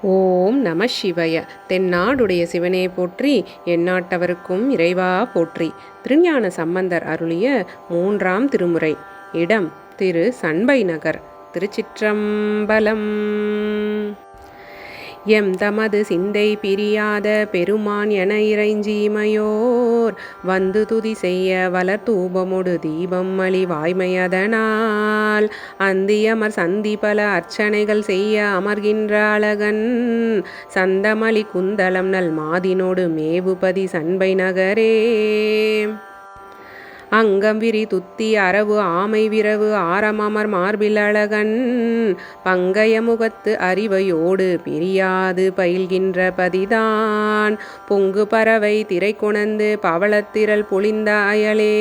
ஓம் நம சிவய. தென்னாடுடைய சிவனே போற்றி, எந்நாட்டவருக்கும் இறைவா போற்றி. திருஞான சம்பந்தர் அருளிய 3ஆம் திருமுறை. இடம் திரு சண்பை நகர். திருச்சிற்றம்பலம். எம் தமது சிந்தை பிரியாத பெருமான் என இறைஞ்சிமையோர் வந்து துதி செய்ய வளர் தூபமொடு தீபம் மலி வாய்மையதனால் அந்தியமர் சந்தி பல அர்ச்சனைகள் செய்ய அமர்கின்ற அழகன் சந்தமலி குந்தலம் நல் மாதினோடு மேவுபதி சண்பை நகரே. அங்கம் விரி துத்தி அரவு ஆமை விரவு ஆரமமர் மார்பில் அழகன் பங்கய முகத்து அறிவையோடு பிரியாது பயில்கின்ற பதிதான் பொங்கு பறவை திரை கொணந்து பவளத்திரள் பொழிந்த அயலே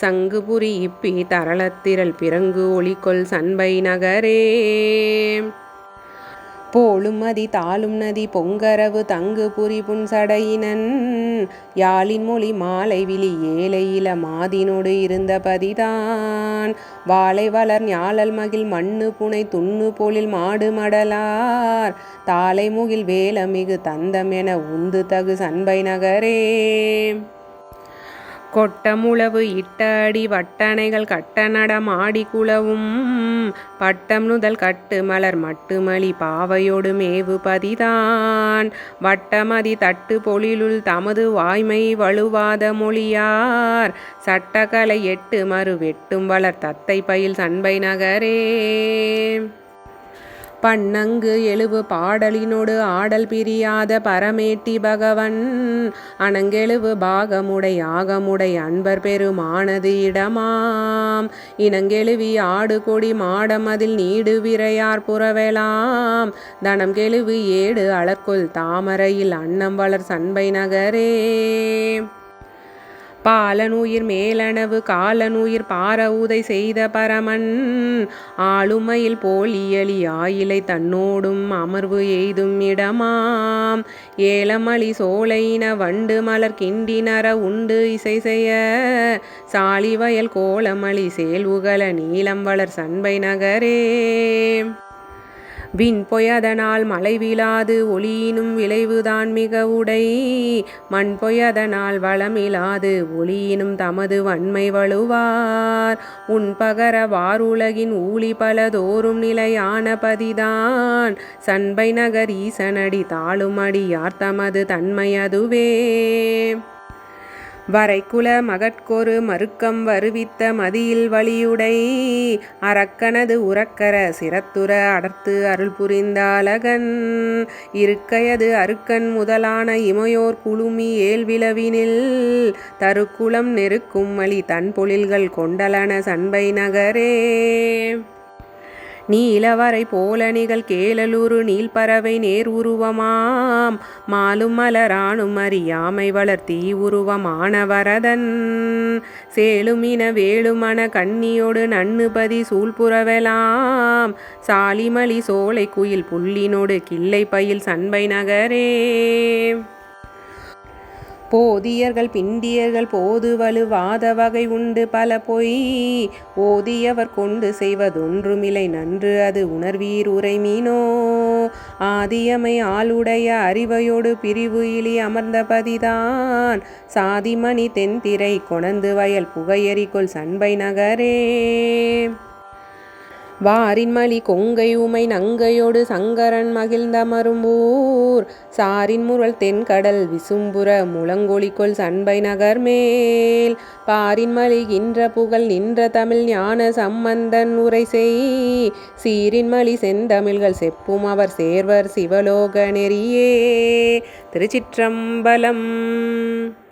சங்கு புரி இப்பி தரளத்திரள் பிறங்கு ஒளிகொள் சண்பை நகரே. போலும் மதி தாளும் நதி பொங்கரவு தங்கு புரி புன்சடையினன் யாழின் மொழி மாலை விழி ஏலை இள மாதினோடு இருந்த பதிதான் வாழை வளர் ஞாழல் மகிழ் மண்ணு புனை துண்ணு பொழில் மாடு மடலார் தாளை முகில் வேலமிகு தந்தம் என உந்து தகு சண்பை நகரே. கொட்டமுழவு இட்ட அடி வட்டணைகள் கட்ட நடம் ஆடி குளவும் பட்டம் நுதல் கட்டு மலர் மட்டுமலி பாவையோடு மேவு பதிதான் வட்டமதி தட்டு பொழிலுள் தமது வாய்மை வலுவாத மொழியார் சட்டக்கலை எட்டு மறு வெட்டும் வளர் தத்தை பயில் சண்பை நகரே. பன்னங்கு எழுவு பாடலினோடு ஆடல் பிரியாத பரமேட்டி பகவன் அணங்கெழுவு பாகமுடை ஆகமுடை அன்பர் பெருமானது இடமாம் இனங்கெழுவி ஆடு கொடி மாடம் அதில் நீடு விரையார் புறவெலாம் தனம் கெழுவு ஏடு அளற்கொள் தாமரையில் அன்னம் வளர் சண்பை நகரே. பாலனுயிர் மேலனவு காலனுயிர் பார உதை செய்த பரமன் ஆளுமையில் போல் இயலி ஆயிலை தன்னோடும் அமர்வு எய்தும் இடமாம் ஏலமலி சோலையின வண்டு மலர் கிண்டினர உண்டு இசை செய்ய சாலி வயல் கோலமலி சேல்வுகல நீலம் வளர் சண்பை நகரே. விண் பொயதனால் மழை விழாது ஒளியினும் விளைவுதான் மிக உடை மண் பொயதனால் வளமிலாது ஒளியினும் தமது வன்மை வலுவார் உன் பகர வாருலகின் ஊழி பலதோறும் நிலையான பதிதான் சண்பை நகர் ஈசனடி தாளும் அடியார் தமது தன்மை அதுவே. வரைக்குல மகட்கொரு மருக்கம் வருவித்த மதியில் வழியுடை அரக்கனது உரக்கர சிரத்துர அடர்த்து அருள் புரிந்த அழகன் இருக்கையது அருக்கன் முதலான இமையோர் குழுமி ஏழ்விளவினில் தருக்குளம் நெருக்கும் மலி தன் பொழில்கள் கொண்டலன சண்பை நகரே. நீலவரை போலணிகள் கேளலூரு நீள்பறவை நேர் உருவமாம் மாலும் மலரானும் அறியாமை வளர் தீ உருவமான வரதன் சேலுமின வேலுமன கண்ணியோடு நன்னுபதி சூழ்புறவெலாம் சாலிமலி சோலை குயில் புள்ளினோடு கிள்ளை பயில் சண்பை நகரே. போதியர்கள் பிண்டியர்கள் போது வலுவாத வகை உண்டு பல பொய் ஓதியவர் கொண்டு செய்வதொன்றுமில்லை நன்று அது உணர்வீர் உரைமீனோ ஆதியமை ஆளுடைய அறிவையோடு பிரிவு இலி அமர்ந்த பதிதான் சாதிமணி தென்திரை கொணந்து வயல் புகையெறிகொள் சண்பை நகரே. வாரின் மலி கொங்கை உமை நங்கையோடு சங்கரன் மகிழ்ந்தமரும்பூர் சாரின் முரல் தென்கடல் விசும்புற முழங்கொழிகொள் சண்பை நகர் மேல் பாரின் மலிகின்ற புகழ் நின்ற தமிழ் ஞான சம்பந்தன் உரை செய் சீரின் மலி செந்தமிழ்கள் செப்பும் அவர் சேர்வர் சிவலோக நெறியே. திருச்சிற்றம்பலம்.